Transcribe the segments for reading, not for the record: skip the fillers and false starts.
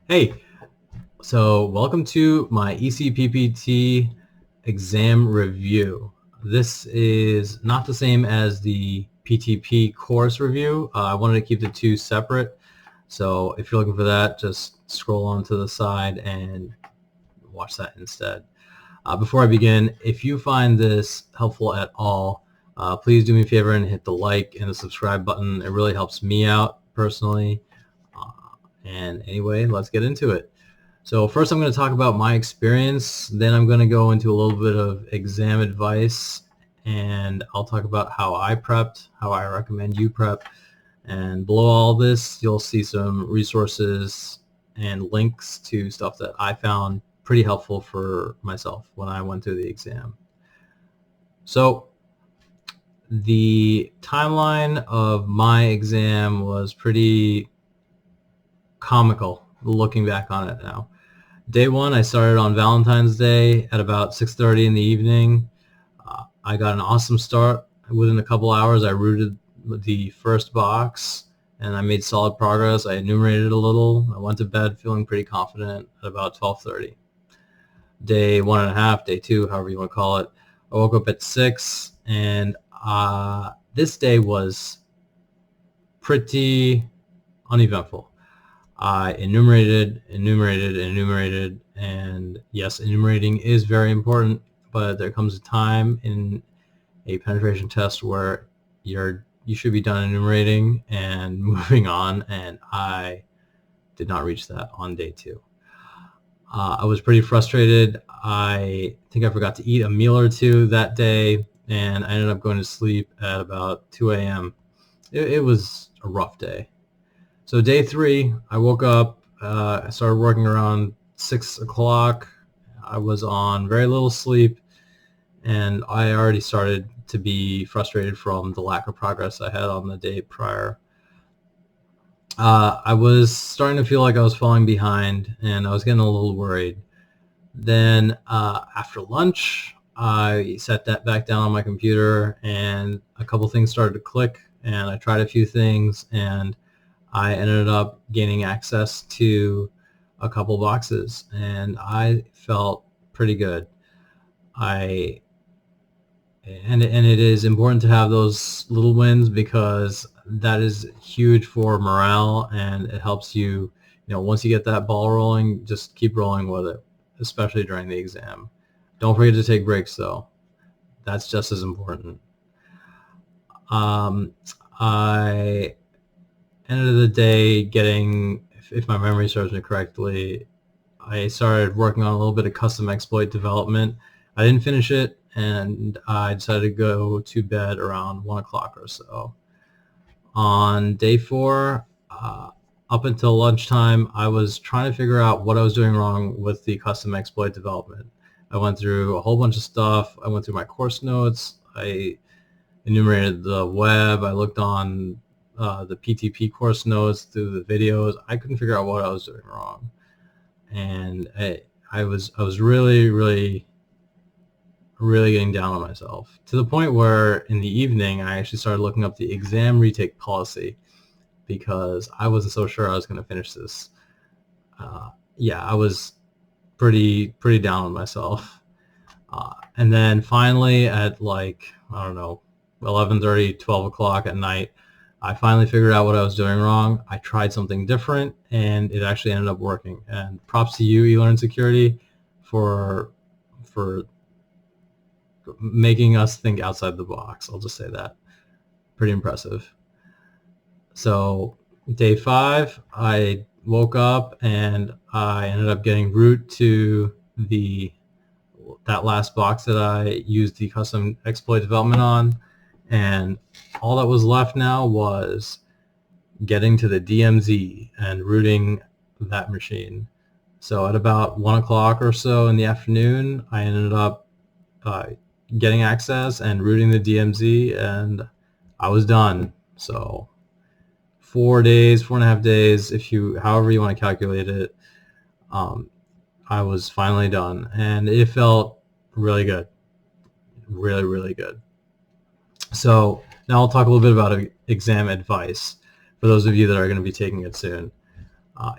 Hey, so welcome to my eCPPT exam review. This is not the same as the PTP course review. I wanted to keep the two separate. So if you're looking for that, just scroll on to the side and watch that instead. Before I begin, if you find this helpful at all, please do me a favor and hit the like and the subscribe button. It really helps me out personally. And anyway, let's get into it. So first I'm going to talk about my experience, then I'm going to go into a little bit of exam advice, and I'll talk about how I prepped, how I recommend you prep, and below all this you'll see some resources and links to stuff that I found pretty helpful for myself when I went through the exam. So the timeline of my exam was pretty comical looking back on it now. Day one, I started on Valentine's Day at about 6:30 in the evening. I got an awesome start. Within a couple hours, I routed the first box, and I made solid progress. I enumerated a little. I went to bed feeling pretty confident at about 12:30. Day one and a half, day two, however you want to call it, I woke up at 6, and this day was pretty uneventful. I enumerated, and yes, enumerating is very important, but there comes a time in a penetration test where you should be done enumerating and moving on, and I did not reach that on day two. I was pretty frustrated. I think I forgot to eat a meal or two that day, and I ended up going to sleep at about 2 a.m. It was a rough day. So day three, I woke up, I started working around 6 o'clock. I was on very little sleep, and I already started to be frustrated from the lack of progress I had on the day prior. I was starting to feel like I was falling behind, and I was getting a little worried. Then after lunch, I sat that back down on my computer, and a couple things started to click, and I tried a few things, and I ended up gaining access to a couple boxes, and I felt pretty good. And it is important to have those little wins, because that is huge for morale, and it helps you, once you get that ball rolling, just keep rolling with it, especially during the exam. Don't forget to take breaks though. That's just as important. I end of the day getting, if my memory serves me correctly, I started working on a little bit of custom exploit development. I didn't finish it, and I decided to go to bed around 1 o'clock or so. On day four, up until lunchtime, I was trying to figure out what I was doing wrong with the custom exploit development. I went through a whole bunch of stuff. I went through my course notes. I enumerated the web. I looked on the PTP course notes, through the videos. I couldn't figure out what I was doing wrong, and I was really getting down on myself, to the point where in the evening I actually started looking up the exam retake policy, because I wasn't so sure I was going to finish this. Yeah, I was pretty down on myself. And then finally at, like, I don't know, 11:30, 12 o'clock at night, I finally figured out what I was doing wrong. I tried something different, and it actually ended up working. And props to you, eLearnSecurity, for making us think outside the box. I'll just say that. Pretty impressive. So day five, I woke up and I ended up getting root to that last box that I used the custom exploit development on, and all that was left now was getting to the DMZ and rooting that machine. So at about 1 o'clock or so in the afternoon, I ended up getting access and rooting the DMZ, and I was done. So 4.5 days, however you want to calculate it, I was finally done, and it felt really good, really good. So now I'll talk a little bit about exam advice for those of you that are going to be taking it soon.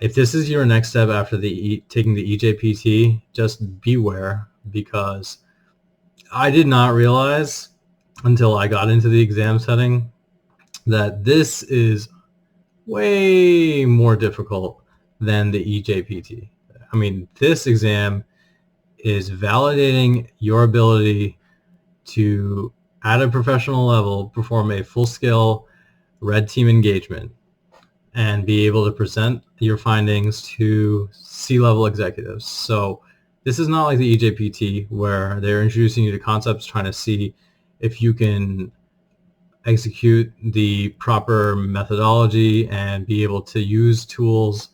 If this is your next step after taking the eJPT, just beware, because I did not realize until I got into the exam setting that this is way more difficult than the eJPT. I mean, this exam is validating your ability to, at a professional level, perform a full-scale red team engagement and be able to present your findings to C-level executives. So this is not like the eJPT where they're introducing you to concepts, trying to see if you can execute the proper methodology and be able to use tools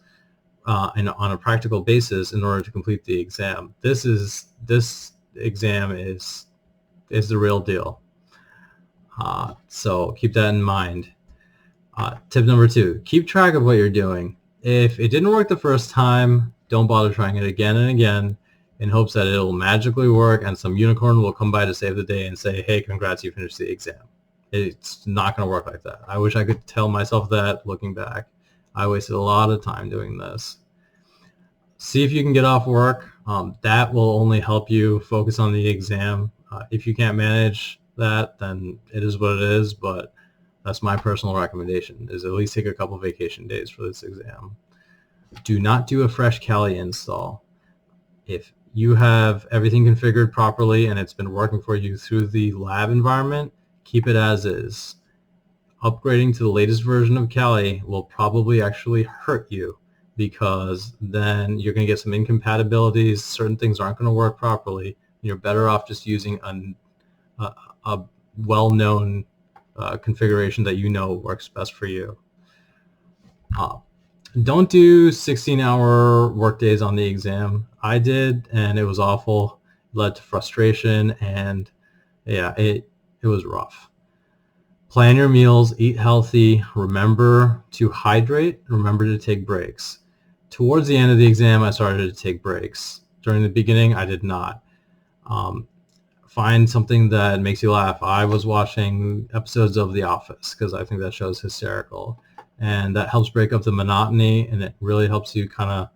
and on a practical basis in order to complete the exam. This exam is the real deal. So keep that in mind. Tip number 2, keep track of what you're doing. If it didn't work the first time, don't bother trying it again and again in hopes that it'll magically work and some unicorn will come by to save the day and say, hey, congrats, you finished the exam. It's not going to work like that. I wish I could tell myself that looking back. I wasted a lot of time doing this. See if you can get off work. That will only help you focus on the exam. If you can't manage that, then it is what it is, but that's my personal recommendation, is at least take a couple vacation days for this exam. Do not do a fresh Kali install. If you have everything configured properly and it's been working for you through the lab environment, keep it as is. Upgrading to the latest version of Kali will probably actually hurt you, because then you're going to get some incompatibilities. Certain things aren't going to work properly. You're better off just using a well-known configuration that you know works best for you. Don't do 16-hour work days on the exam. I did, and it was awful. It led to frustration, and yeah, it was rough. Plan your meals, eat healthy, remember to hydrate, remember to take breaks. Towards the end of the exam, I started to take breaks. During the beginning, I did not. Find something that makes you laugh. I was watching episodes of The Office because I think that show is hysterical. And that helps break up the monotony, and it really helps you kind of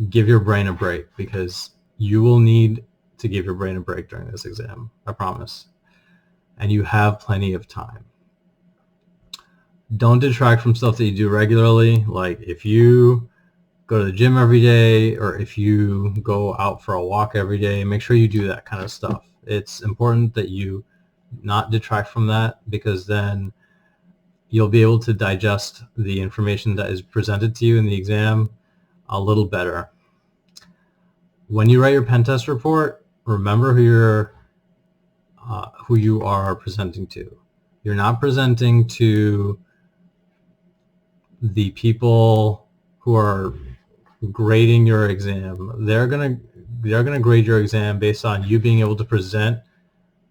give your brain a break, because you will need to give your brain a break during this exam, I promise. And you have plenty of time. Don't detract from stuff that you do regularly. Like if you go to the gym every day, or if you go out for a walk every day, make sure you do that kind of stuff. It's important that you not detract from that, because then you'll be able to digest the information that is presented to you in the exam a little better. When you write your pen test report, remember who you are presenting to. You're not presenting to the people who are grading your exam. They're gonna grade your exam based on you being able to present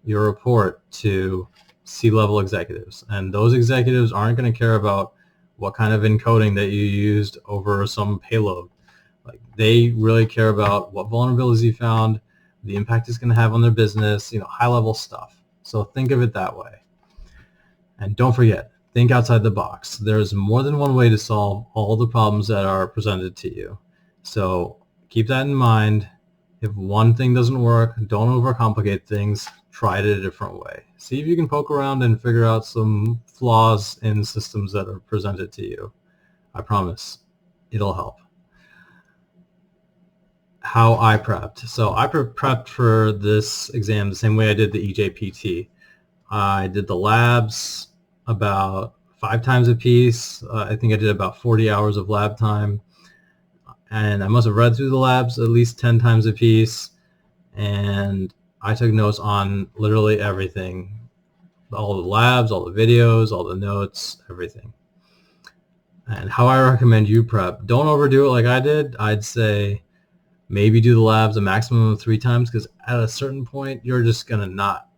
your report to C-level executives, and those executives aren't going to care about what kind of encoding that you used over some payload. Like, they really care about what vulnerabilities you found, the impact it's going to have on their business, high-level stuff. So think of it that way. And don't forget, think outside the box. There's more than one way to solve all the problems that are presented to you. So keep that in mind. If one thing doesn't work, don't overcomplicate things. Try it a different way. See if you can poke around and figure out some flaws in systems that are presented to you. I promise it'll help. How I prepped. So I prepped for this exam the same way I did the eJPT. I did the labs about 5 times a piece. I think I did about 40 hours of lab time. And I must have read through the labs at least 10 times a piece. And I took notes on literally everything. All the labs, all the videos, all the notes, everything. And how I recommend you prep. Don't overdo it like I did. I'd say maybe do the labs a maximum of 3 times, because at a certain point, you're just going to not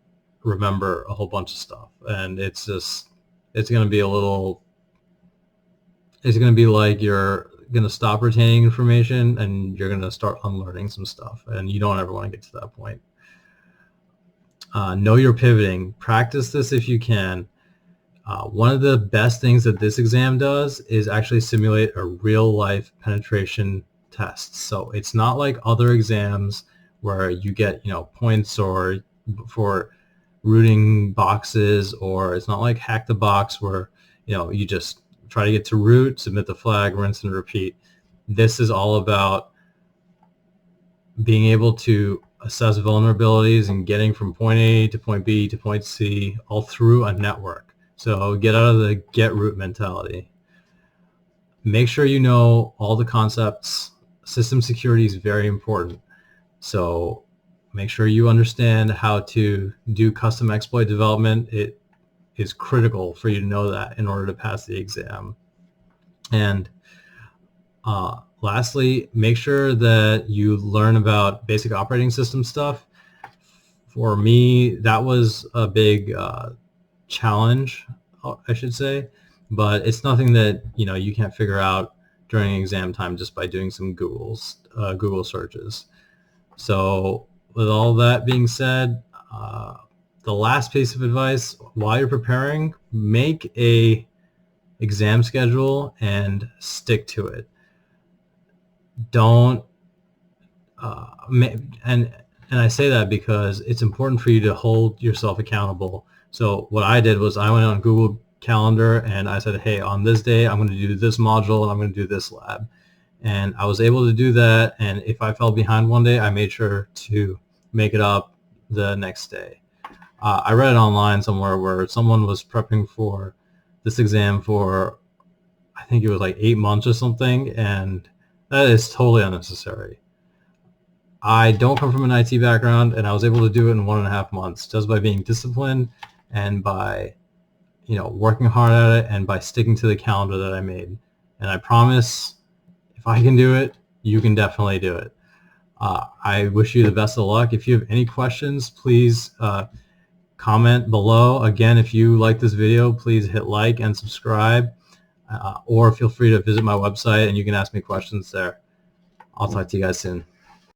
remember a whole bunch of stuff. And it's going to be like you're going to stop retaining information and you're going to start unlearning some stuff. And you don't ever want to get to that point. Know your pivoting. Practice this if you can. One of the best things that this exam does is actually simulate a real-life penetration test. So it's not like other exams where you get, points or for rooting boxes, or it's not like Hack the Box where, you just try to get to root, submit the flag, rinse and repeat. This is all about being able to assess vulnerabilities and getting from point A to point B to point C all through a network. So get out of the get root mentality. Make sure you know all the concepts. System security is very important. So make sure you understand how to do custom exploit development. It is critical for you to know that in order to pass the exam. And lastly, make sure that you learn about basic operating system stuff. For me, that was a big challenge, I should say, but it's nothing that you can't figure out during exam time just by doing some Google searches. So with all that being said, the last piece of advice, while you're preparing, make a exam schedule and stick to it. Don't and I say that because it's important for you to hold yourself accountable. So what I did was I went on Google Calendar and I said, hey, on this day I'm going to do this module and I'm going to do this lab. And I was able to do that, and if I fell behind one day, I made sure to make it up the next day. I read it online somewhere where someone was prepping for this exam for, I think it was like 8 months or something, and that is totally unnecessary. I don't come from an IT background, and I was able to do it in 1.5 months just by being disciplined and by working hard at it and by sticking to the calendar that I made. And I promise, if I can do it, you can definitely do it. I wish you the best of luck. If you have any questions, please comment below. Again, if you like this video, please hit like and subscribe, or feel free to visit my website and you can ask me questions there. I'll talk to you guys soon.